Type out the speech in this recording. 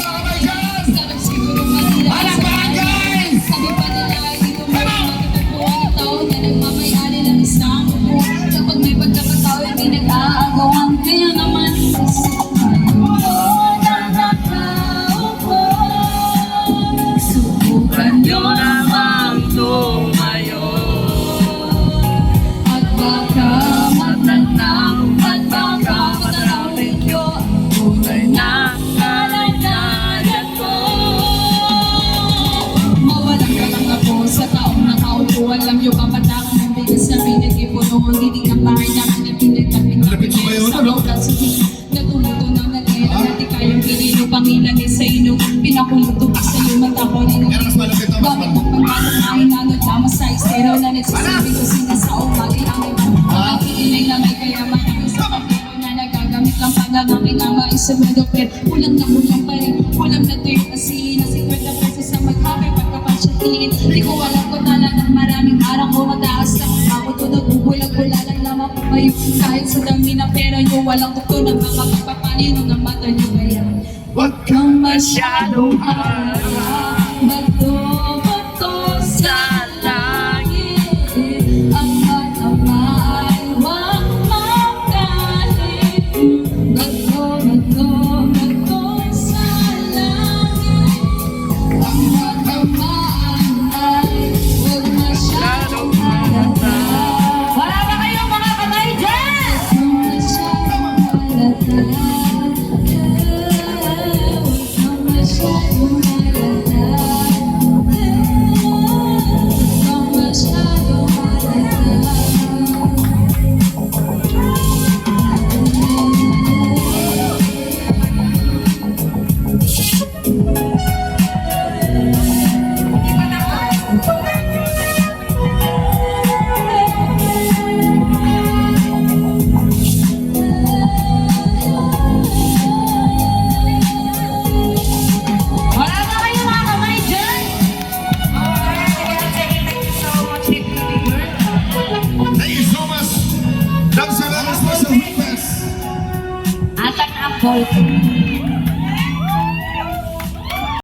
mga kamay dyan! Sabi siguro manila. Palakpakan, guys! Sabi pa nila, dito mo matutagpuan ng tao na nagmamayari ng isang buko. Kapag may pagkakatao, hindi nag-aagawan. Kaya naman, subukan nyo namang tumayo. At baka matanaw, at baka matanawin nyo ang tunay na kalagayan ko. Mawalan ka lang ako sa taong nakaupo. Alam nyo ba patakang ang bigas na pinag-ipuno? Ang dinig ng bahay namin na pinagtapin Lapit mo kayo, sa ano? loob sa natuluto ng nalera. Dati kayong pinino, pangilagay sa ino. Pinakuluto pa sa iyo, mata ko rin. Pero mas malapit na, mas Gamit ng pangkalong na hinanod lamang sa estero na nagsasabi ko sina sa umali ang iba. Ang aking inay na may kayaman ang isang pagkero na nagagamit lang pangangaking ama isang medokret. Kulang pa rin, kulang na tuyo kasi na 50 pesos sa maghabi pagkapasyatiin. Di ko alam ko tala ng maraming arang ko mataas lang. Ako to nagbubulag-bulalang naman ko kayo. Kahit sa dami na pera nyo, walang tukto na makakapapanino ng mata nyo kaya. What? Kang masyadong harap, bato-bato sa langit. Ang mata ay huwag magalit. Bato-bato sa langit. Ang mata ay huwag masyadong halata. Wala na kayong mga kamay dyan! Kung masyadong halata. Thank you so much! Dapat sa lalas mo sa request! Atak apple.